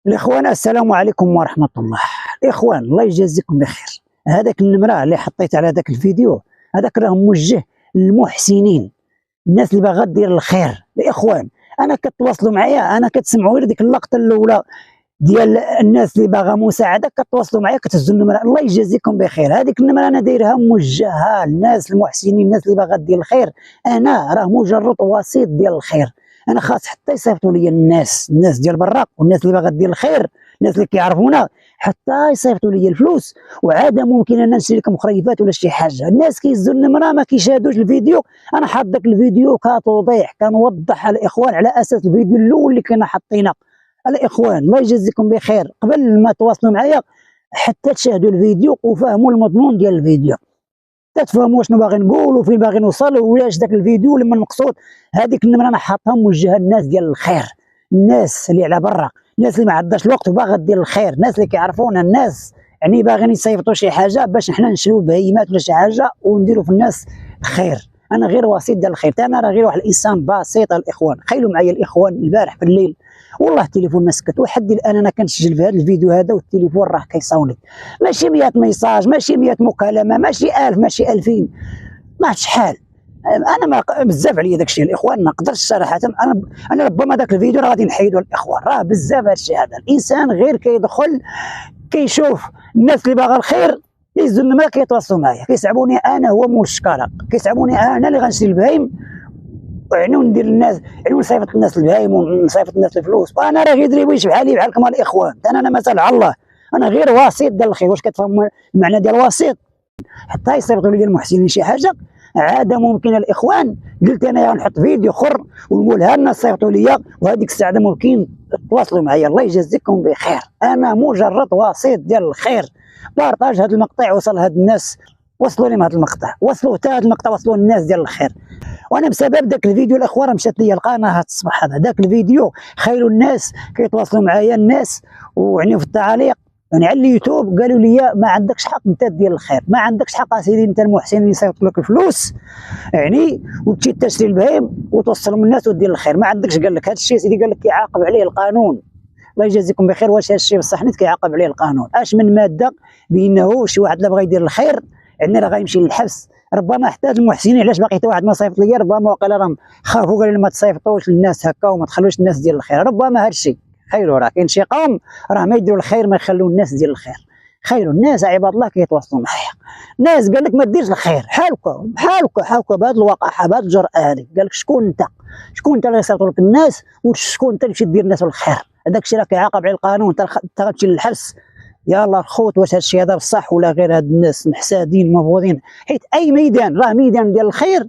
الاخوان السلام عليكم ورحمه الله. الاخوان الله يجازيكم بخير. هذاك النمره اللي حطيت على هذاك الفيديو هذاك راه موجه للمحسنين، الناس اللي باغا دير الخير. الاخوان انا كتواصلوا معايا، انا كتسمعوا غير ديك اللقطه الاولى ديال الناس اللي باغا مساعده، كتواصلوا معايا كتهزوا النمره. الله يجازيكم بخير. هذيك النمره انا دايرها موجهه للناس المحسنين، الناس اللي باغا دير الخير. انا راه مجرد وسيط ديال الخير. انا خاص حتى يصيفطوا لي الناس ديال برا، والناس اللي باغا دير الخير، الناس اللي كيعرفونا، حتى يصيفطوا لي الفلوس. وعاد ممكن انا نشري لكم مخريفات ولا شي حاجه. الناس كيهزوا النمره ما كيشاهدوش الفيديو. انا حاط داك الفيديو كتوضيح، كنوضح على الاخوان على اساس الفيديو الاول اللي كنا حاطينه. الاخوان الله يجازيكم بخير، قبل ما تواصلوا معايا حتى تشاهدوا الفيديو وفهموا المضمون ديال الفيديو، تتفهموا شنو باغي نقول وفين باغي نوصل ولاش داك الفيديو لما المقصود. هذيك النمره انا حاطها موجهه للناس ديال الخير، الناس اللي على برا، الناس اللي ما عندهاش الوقت وباغا دير الخير، الناس اللي كيعرفونا، الناس يعني باغيين يصيفطوا شي حاجه باش حنا نشريو بهيمات ولا شي حاجه ونديروا في الناس الخير. انا غير وسيط ديال الخير، انا راه غير واحد الانسان بسيط. الاخوان خيلوا معايا الاخوان البارح في الليل والله التليفون ما سكت، وحد الان انا كنسجل في هذا الفيديو هذا والتليفون راه كيصاوني، ماشي 100 ميساج، ماشي 100 مكالمه، ماشي 1000، ماشي 2000، ما عرفتش شحال. انا ما بزاف عليا داك الشيء الاخوان، ما نقدرش صراحه. انا ربما داك الفيديو راه غادي نحيدو الاخوان، راه بزاف هذا الشيء هذا. الانسان غير كيدخل كيشوف الناس اللي باغا الخير يهزوا النمره كيتواصلوا معايا، كيسعبوني انا هو مول الشكاره، كيسعبوني انا اللي غنشري البهايم يعني وندير الناس يعني ونصيفط الناس البهايم ونصيفط الناس الفلوس. وانا راه غير دريويش بحالي بحالكم الاخوان، انا مثلا على الله، انا غير وسيط ديال الخير. واش كتفهموا المعنى ديال وسيط؟ حتى يصيفطوا لي المحسنين شي حاجه عاد ممكن الاخوان قلت انا غنحط فيديو اخر ونقول ها الناس صيفطوا لي، وهذيك الساعه ممكن تواصلوا معايا. الله يجازيكم بخير، انا مجرد وسيط ديال الخير. بارطاج هذا المقطع وصل هاد الناس، وصلوا لي هذا المقطع، وصلوا حتى هذا المقطع، وصلوا الناس ديال الخير. وانا بسبب ذاك الفيديو الاخوان مشات لي القناه هذا الصباح هذا، ذاك الفيديو خيروا الناس كيتواصلوا معايا الناس، ويعني في التعاليق يعني على اليوتيوب قالوا لي ما عندكش حق انت دير الخير، ما عندكش حق اسيدي انت المحسن اللي يصيفط لك الفلوس يعني وتمشي تشري البهيم وتوصلهم الناس ودير الخير، ما عندكش. قال لك هذا الشيء سيدي قال لك كيعاقب عليه القانون. الله يجازيكم بخير. واش هذا الشيء بصح نيت كيعاقب عليه القانون؟ اش من ماده بانه شي واحد لا بغى يدير الخير يعني راه غيمشي للحبس. ربما حتى المحسنين علاش باقي حتى واحد ما صيفط لي، ربما وقال راهم خافوا قالوا ما تصيفطوش للناس هكا وما تخلوش الناس ديال الخير. ربما هذا الشيء خيروا، راه كاين شي قوم راه ما يديروا الخير ما يخلوا الناس ديال الخير. خيروا الناس عباد الله كيتواصلوا معايا، ناس قال لك ما ديرش الخير، حالك بهذه الوقاحه بهذه الجرأه هذه. قال لك شكون انت؟ شكون انت اللي يصيفطوا لك الناس؟ وشكون انت اللي تمشي دير الناس الخير؟ هذاك الشيء راه كيعاقب عليه القانون، انت غتمشي للحبس. يا الله خوت، واش هذا الشيء هذا بصح ولا غير هاد الناس محسادين مبغوضين؟ حيت اي ميدان راه ميدان ديال الخير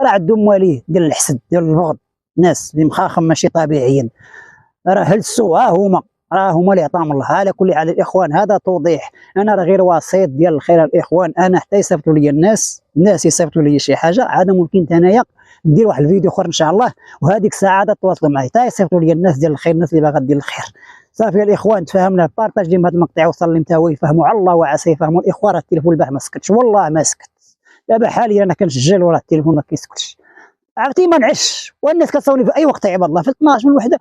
راه عندهم مواليه ديال الحسد ديال البغض، ناس اللي مخاخم ماشي طبيعيين، راه هلسوا راه هما اللي عطاهم الله. على كل حال الاخوان هذا توضيح، انا راه غير وسيط ديال الخير الاخوان. انا حتى يصيفطوا لي الناس يصيفطوا لي شي حاجه عاد ممكن انايا ندير واحد الفيديو اخر ان شاء الله، وهذيك الساعه عاد تواصلوا معي حتى يصيفطوا لي الناس ديال الخير، الناس اللي باغا دير الخير. صافي الاخوان تفاهمنا. بارطاج لهم هذا المقطع وصل لهم حتى هو يفهموا على الله وعسى يفهموا الاخوان. راه التليفون البارح ما سكتش والله ما سكت، دابا حاليا انا كنسجل وراه التليفون ما كيسكتش. عرفتي ما نعش والناس كتصوني في اي وقت عباد الله، في 12 من الوحده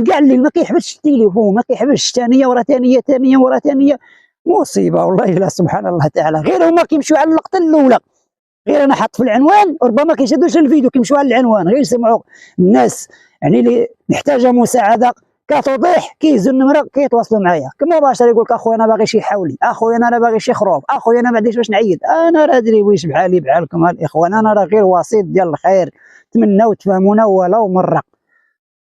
كاع الليل ما كيحبسش التليفون، ما كيحبسش، ثانيه ورا ثانيه، ثانيه ورا ثانيه، مصيبه والله. لا سبحان الله تعالى، غير هما كيمشيو على اللقطه الاولى، غير انا حاط في العنوان وربما كيشدوش الفيديو كيمشيو على العنوان، غير يسمعوا الناس يعني اللي محتاجه مساعده كتوضيح كيهزوا النمره كيتواصلوا معايا مباشره، يقول لك اخويا انا باغي شي حولي، اخويا انا باغي شي خروف، اخويا انا ما عنديش باش نعيد. انا راه ادري واش بحالي بحالكم الاخوان، انا راه غير وسيط ديال الخير. تمناو تفهمونا ولو مره.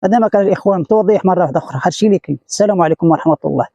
هذا ما كان الاخوان توضيح مره واحده اخرى، هادشي اللي كاين. السلام عليكم ورحمه الله.